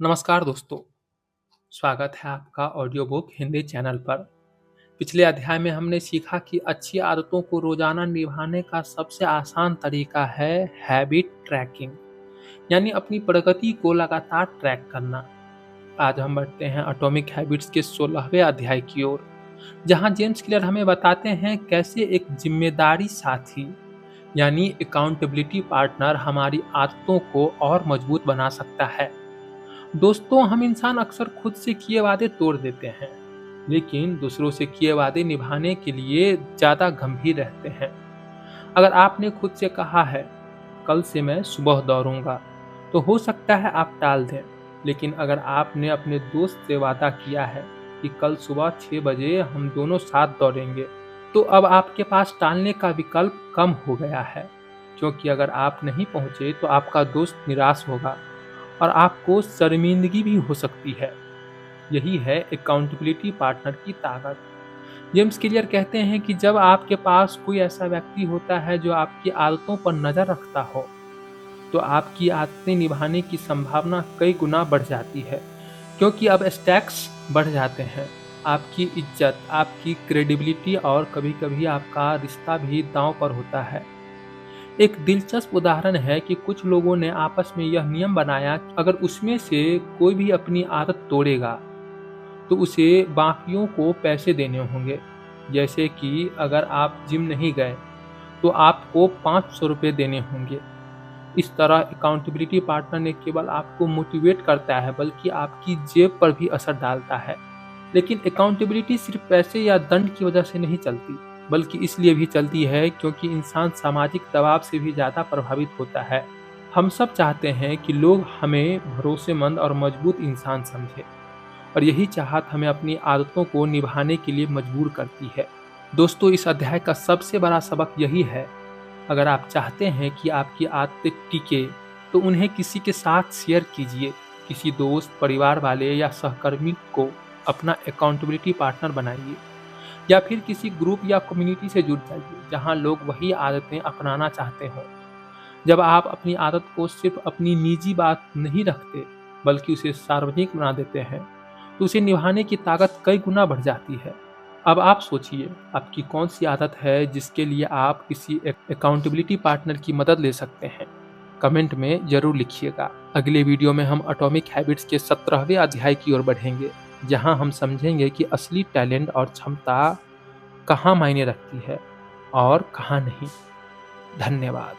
नमस्कार दोस्तों, स्वागत है आपका ऑडियो बुक हिंदी चैनल पर। पिछले अध्याय में हमने सीखा कि अच्छी आदतों को रोजाना निभाने का सबसे आसान तरीका है हैबिट ट्रैकिंग, यानी अपनी प्रगति को लगातार ट्रैक करना। आज हम बढ़ते हैं एटॉमिक हैबिट्स के 16वें अध्याय की ओर, जहां जेम्स क्लियर हमें बताते हैं कैसे एक जिम्मेदारी साथी यानी अकाउंटेबिलिटी पार्टनर हमारी आदतों को और मजबूत बना सकता है। दोस्तों, हम इंसान अक्सर खुद से किए वादे तोड़ देते हैं, लेकिन दूसरों से किए वादे निभाने के लिए ज़्यादा गंभीर रहते हैं। अगर आपने खुद से कहा है, कल से मैं सुबह दौड़ूंगा, तो हो सकता है आप टाल दें। लेकिन अगर आपने अपने दोस्त से वादा किया है कि कल सुबह 6 बजे हम दोनों साथ दौड़ेंगे, तो अब आपके पास टालने का विकल्प कम हो गया है, क्योंकि अगर आप नहीं पहुंचे तो आपका दोस्त निराश होगा और आपको शर्मिंदगी भी हो सकती है। यही है अकाउंटेबिलिटी पार्टनर की ताकत। जेम्स क्लियर कहते हैं कि जब आपके पास कोई ऐसा व्यक्ति होता है जो आपकी आदतों पर नज़र रखता हो, तो आपकी आदतें निभाने की संभावना कई गुना बढ़ जाती है, क्योंकि अब स्टैक्स बढ़ जाते हैं। आपकी इज्जत, आपकी क्रेडिबिलिटी और कभी-कभी आपका रिश्ता भी दांव पर होता है। एक दिलचस्प उदाहरण है कि कुछ लोगों ने आपस में यह नियम बनाया कि अगर उसमें से कोई भी अपनी आदत तोड़ेगा, तो उसे बाकियों को पैसे देने होंगे। जैसे कि अगर आप जिम नहीं गए, तो आपको 500 रुपये देने होंगे। इस तरह अकाउंटेबिलिटी पार्टनर न केवल आपको मोटिवेट करता है, बल्कि आपकी जेब पर भी असर डालता है। लेकिन अकाउंटेबिलिटी सिर्फ पैसे या दंड की वजह से नहीं चलती, बल्कि इसलिए भी चलती है क्योंकि इंसान सामाजिक दबाव से भी ज़्यादा प्रभावित होता है। हम सब चाहते हैं कि लोग हमें भरोसेमंद और मजबूत इंसान समझें, और यही चाहत हमें अपनी आदतों को निभाने के लिए मजबूर करती है। दोस्तों, इस अध्याय का सबसे बड़ा सबक यही है, अगर आप चाहते हैं कि आपकी आदतें टिके, तो उन्हें किसी के साथ शेयर कीजिए। किसी दोस्त, परिवार वाले या सहकर्मी को अपना अकाउंटेबिलिटी पार्टनर बनाइए, या फिर किसी ग्रुप या कम्युनिटी से जुड़ जाइए जहां लोग वही आदतें अपनाना चाहते हों। जब आप अपनी आदत को सिर्फ अपनी निजी बात नहीं रखते, बल्कि उसे सार्वजनिक बना देते हैं, तो उसे निभाने की ताकत कई गुना बढ़ जाती है। अब आप सोचिए, आपकी कौन सी आदत है जिसके लिए आप किसी अकाउंटेबिलिटी पार्टनर की मदद ले सकते हैं? कमेंट में जरूर लिखिएगा। अगले वीडियो में हम एटॉमिक हैबिट्स के 17वें अध्याय की ओर बढ़ेंगे, जहां हम समझेंगे कि असली टैलेंट और क्षमता कहाँ मायने रखती है और कहाँ नहीं। धन्यवाद।